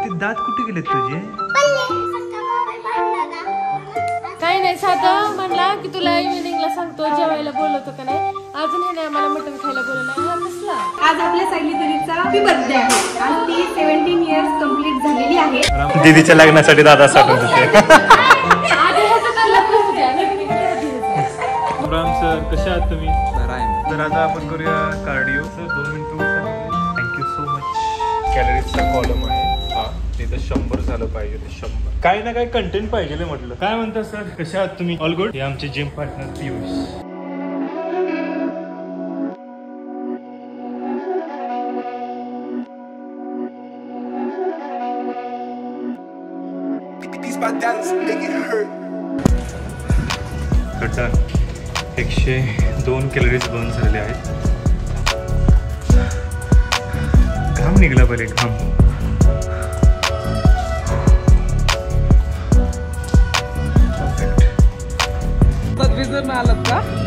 ते दात कुठे गेलेत तुझे? काही नाही, साधं म्हणला की तुला इव्हिनिंगला सांगतो, जेवायला बोलवतो का नाही. अजून हे नाही आम्हाला मटण खायला बोलवलं. हा कसला? आज आपल्या सायली दीदीचा हॅपी बर्थडे आहे. आज ती 17 इयर्स कंप्लीट झालेली आहे. दीदीच्या लग्नासाठी दादा साठवून देते. राम सर, कसे आहात तुम्ही? तर आता आपण करूया कार्डिओ. सर 2 मिनिटं. Thank you so much. कॅलरीजचा कॉलम आहे हा, तिथं 100 झालं पाहिजे. ते 100 काही ना काही कंटेंट पाहिजे म्हटलं. काय म्हणता सर, कसे आहात तुम्ही? All good. हे आमचे gym partner Piyush. Cutter 102 calories burn झालेले आहेत. घाम निघला बरे, घाम.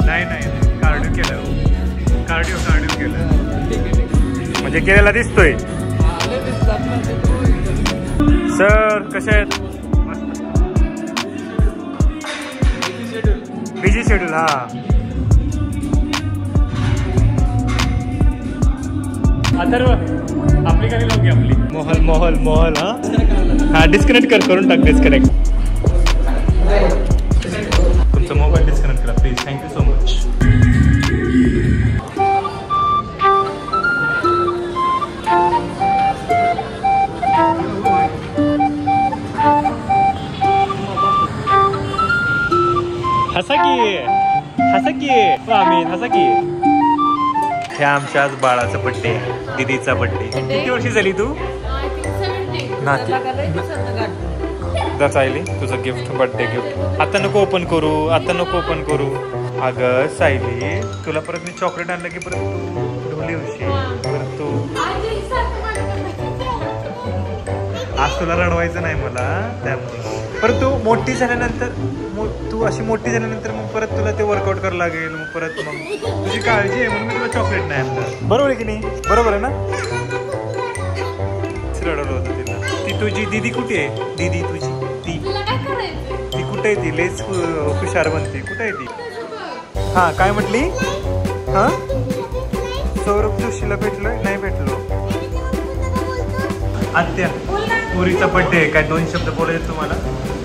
नाही नाही, कार्डिओ केलं. कार्डिओ केलं म्हणजे केलेला दिसतोय. सर कसे आहेत? Busy schedule. हा अथर्व, आपली गाडी लावू की आपली. मोहल हा डिस्कनेक्ट करून टाक. डिस्कनेक्ट. तुमचा मोबाईल डिस्कनेक्ट करा प्लीज. Thank you so much. हसा की आम्ही हसा की. हे आमच्या आज बाळाचा बड्डे, दीदीचा बड्डे. किती वर्षी झाली तू? सायली, तुझं गिफ्ट, बर्थडे गिफ्ट. आता नको ओपन करू. अगं सायली, तुला परत मी चॉकलेट आणलं की परत तू ढोली होशील. परत तू आज तुला रडवायचं नाही मला, त्यामुळे. परत तू मोठी झाल्यानंतर मग परत तुला ते वर्कआउट करावं लागेल. मग परत तुझी काळजी आहे म्हणून मी तुला चॉकलेट नाही आणलं. बरोबर आहे की नाही? बरोबर आहे ना? रडवलं होतं तिला. ती तुझी दीदी कुठे आहे? दीदी तुझी ती कुठे आहे? ती लेस हुशार बनते. कुठे आहे ती? हा काय म्हटली? हा सौरभ जोशीला भेटलोय? नाही भेटलो. आत्या, पोरीचा बर्थडे आहे. काय 2 शब्द बोलायचे तुम्हाला?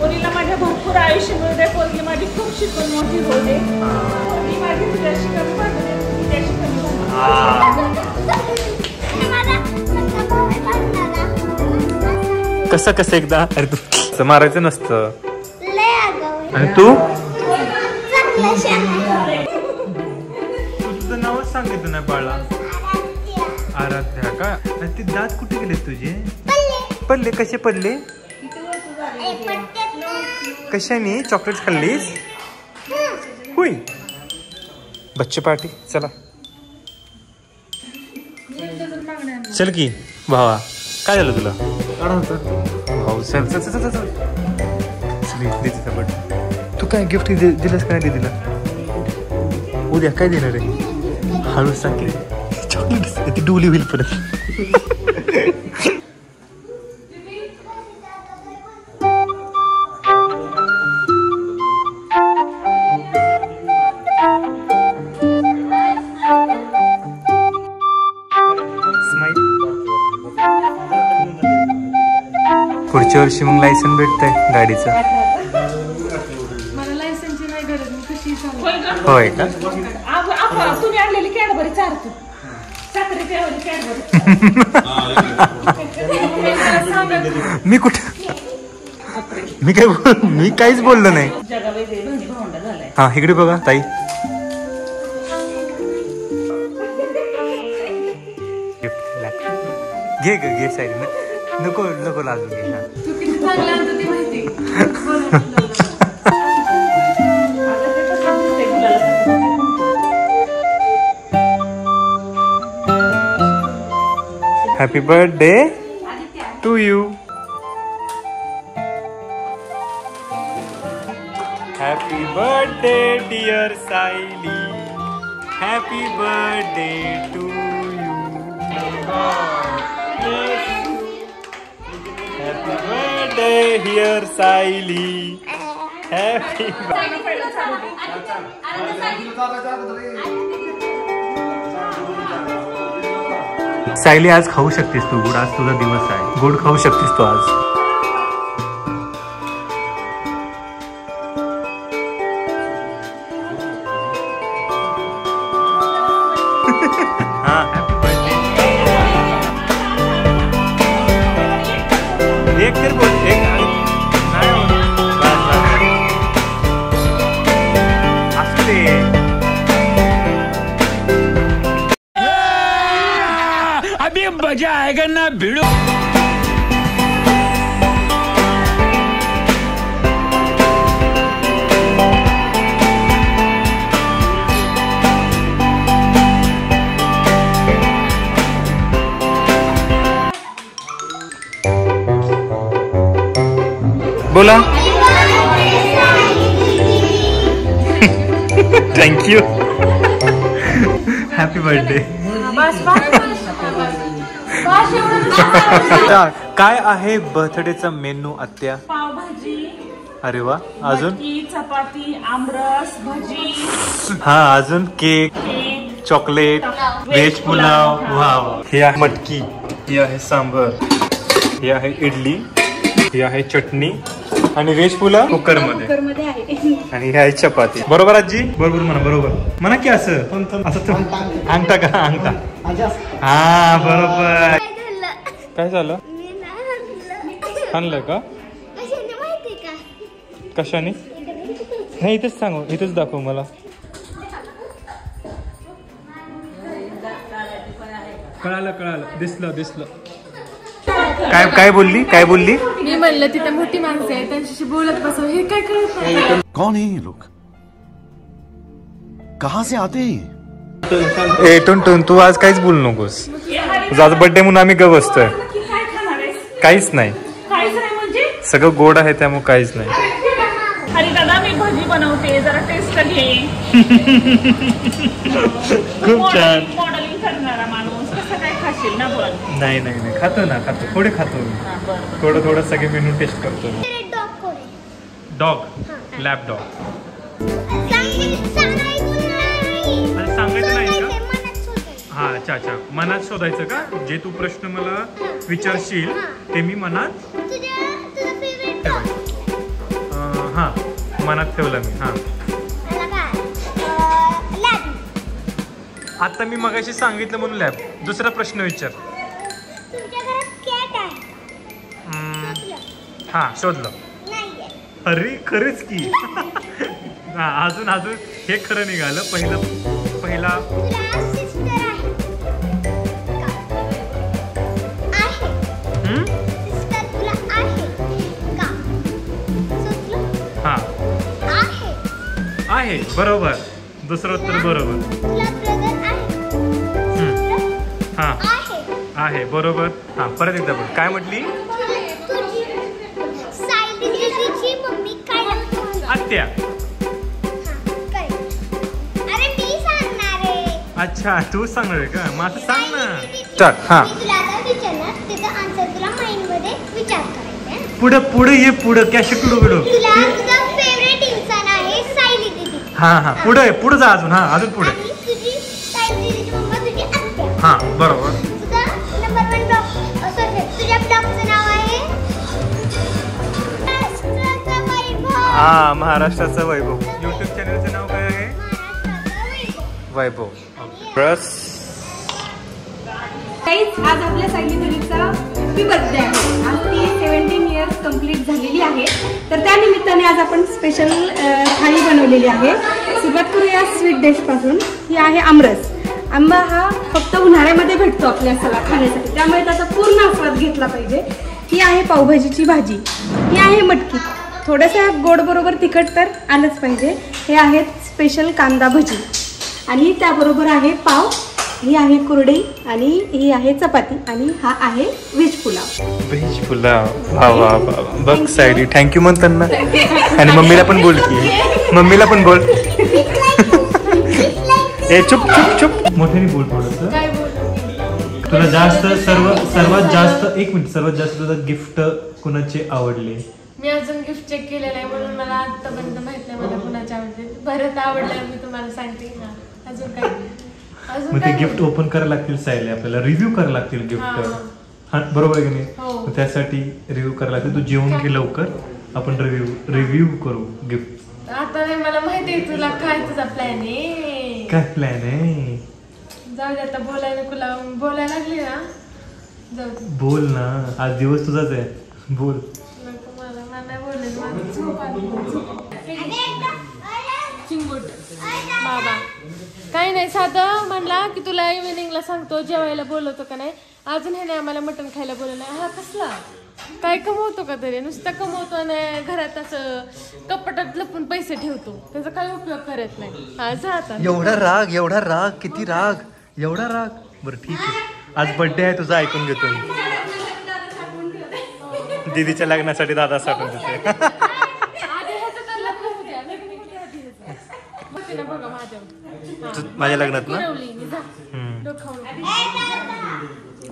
पोरीला माझ्या भरपूर आयुष्य मिळू दे. पोरगी माझी खूप शिकून मोठी होऊ दे. पोरगी माझी तुझ्याशी कमी वाटते, तुझ्याशी कमी. कसं एकदा? अरे तू मारायचं नसतं. आणि तू तुझं नावच सांगितलं नाही बाळा. आराध्या का? आणि ते दात कुठे गेले तुझे? पडले. कसे पडले? कशाने? चॉकलेट खाल्लीस? होय. बच्चे पार्टी. चला चल की भावा. काय झालं तुला? भाऊ चल. दीदीचा बर्थडे. तू काय गिफ्ट दिलंस का नाही दीदीला? उद्या काय देणार आहे? हळूच सांग की. चॉकलेट ती डोली होईल परत. पुढच्या वर्षी मग लायसन भेटतंय गाडीचं. मला लायसनची नाही गरज. मी कशी होय का? तुम्ही आणलेली कॅडबरी चारतो. मी कुठे? मी काहीच बोललो नाही. हा इकडे बघा ताई. घे साईड. नको लाजून घे. तू किती चांगला आणतो ती माहिती. Happy birthday to you. Happy birthday dear Saili. Happy birthday to you. God bless you. Here Sayali. Happy Sayali, आज खाऊ शकतेस तू गोड. आज तुझा दिवस आहे. गोड खाऊ शकतेस तू आज. हा हॅपी बर्थडे. एक तर बोल. एक नाही असू दे. अभी मजा आएगा ना भिड़ो. बोला. थँक्यू. Happy birthday. काय आहे बर्थडेचा मेनू आत्या? पावभाजी. अरे वा. अजून मटकी, चपाती, आमरस, भजी. हा अजून cake, chocolate, veg pulao. Wow. हे आहे मटकी, हे आहे सांबर, हे आहे इडली, हे आहे चटणी आणि व्हेज पुलाव कुकर मध्ये आणि हे आहे चपाती. बरोबर आजी? बरोबर म्हणा. बरोबर म्हणा की असं असं अंगठा का अंगठा. हा बरोबर. काय झालं? आणलं का? कशाने? नाही इथेच सांगू. इथेच दाखव मला. कळालं कळालं. दिसलं. काय काय बोलली? काय बोलली? मी म्हणलं तिथे मोठी माणसं आहे त्यांच्याशी बोलत बसव. हे काय कळत नाही. कौन है ये लोग? कहाँ से आते हैं? ए टुन तू आज काहीच बोलू नकोस. तुझा आज बर्थडे म्हणून आम्ही ग बसतोय. काय खाणार आहेस? काहीच नाही. काहीच नाही म्हणजे? सगळं गोड आहे त्यामुळे काहीच नाही. अरे दादा मी भजी बनवते, जरा टेस्ट घे. खूप छान. मॉडेलिंग करणारा माणूस कसं काय खाशील ना? बोल. नाही खातो ना. थोडे खातो मी. थोडं सगळे मेनू टेस्ट करतो. डॉग. Lab dog. सांगायचं नाही का? हा अच्छा. मनात शोधायचं का? जे तू प्रश्न मला विचारशील ते मी मनात हा मनात ठेवलं मी. हा आता मी मगाशी सांगितलं म्हणून लॅब. दुसरा प्रश्न विचार. हा शोधलं. अरे खरंच की. हा अजून हे खरं निघालं. पहिला हा आहे. बरोबर. दुसरं उत्तर बरोबर. हा आहे बरोबर. हा परत एकदा बोल. काय म्हटली? आत्या. अच्छा तू सांगणार आहे का? मग सांग ना. स्टार्ट. हा पुढे ये. पुढे कॅश पुढे. हा पुढे जा अजून. हा अजून पुढे. हा बरोबर. हा महाराष्ट्राचं वैभव. युट्यूब चॅनलचं नाव काय आहे? वैभव. बस. आज आपल्या सायली मुलीचा हॅपी बर्थडे आहे. आज ती 17 इयर्स कंप्लीट झालेली आहे. तर त्या निमित्ताने आज आपण स्पेशल थाळी बनवलेली आहे. सुरुवात करूया स्वीट डिश पासून. ही आहे आमरस. आंबा हा फक्त उन्हाळ्यामध्ये भेटतो आपल्या सगळ्या खाण्यासाठी, त्यामुळे त्याचा पूर्ण आस्वाद घेतला पाहिजे. ही आहे पावभाजीची भाजी. ही आहे मटकी. थोडंसं गोड बरोबर तिखट तर आलंच पाहिजे. हे आहेत स्पेशल कांदा भजी आणि त्याबरोबर आहे पाव. ही आहे कुरडई आणि ही आहे चपाती आणि हा आहे व्हेज पुलाव. व्हेज पुलाव. वा वा वा. बघ सायली थँक्यू म्हणतात ना. आणि मम्मीला पण बोल की. मम्मीला पण बोल. ए चुप. मोठ्याने बोल थोडंसं. तुला सर्वात जास्त एक मिनिट. सर्वात जास्त तुला गिफ्ट कुणाचे आवडले? मी अजून गिफ्ट चेक केलेलं आहे म्हणून मला आतापर्यंत माहित नाही मला कुणाच्या आवडते. बरं आवडलं मी तुम्हाला सांगते ना. अजून काय मग ते गिफ्ट ओपन करायला लागतील सायले, आपल्याला रिव्ह्यू करायला लागतील गिफ्ट. हा बरोबर आहे की नाही? हो. त्यासाठी रिव्ह्यू करायला लागतील. तू जेवण घे लवकर, आपण रिव्ह्यू करू गिफ्ट. आता नाही मला माहिती आहे तुला काय तुझा प्लॅन आहे. काय प्लॅन आहे? जाऊ दे आता बोलायला लागली ना. जाऊ दे. बोल ना, आज दिवस तुझाच आहे, बोल. नको मला नाही बोलेल. माझं झोप आली. चिंगूट बाबा काही नाही, साधं म्हणला की तुला इव्हिनिंगला सांगतो जेवायला बोलवतो का नाही. अजून हे नाही आम्हाला मटण खायला बोलवलं. हा कसला काय कमवतो का तरी, नुसतं कमवतो आणि घरात असं कपाटात लपून पैसे ठेवतो, त्याचा काही उपयोग करत नाही. हा जा आता. एवढा राग, किती राग, एवढा राग. बरं ठीक आहे, आज बर्थडे आहे तुझा, ऐकून घेतो मी. दीदीच्या लग्नासाठी दादा साठवून देते. माझ्या लग्नात ना.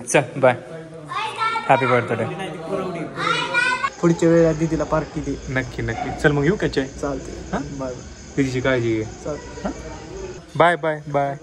चल बाय, हॅपी बर्थडे. पुढच्या वेळेला दीदीला पार्टी दे. नक्की चल मग येऊ का चाय? चालते. हां बाय. दीदीची काळजी घे. चालते. बाय.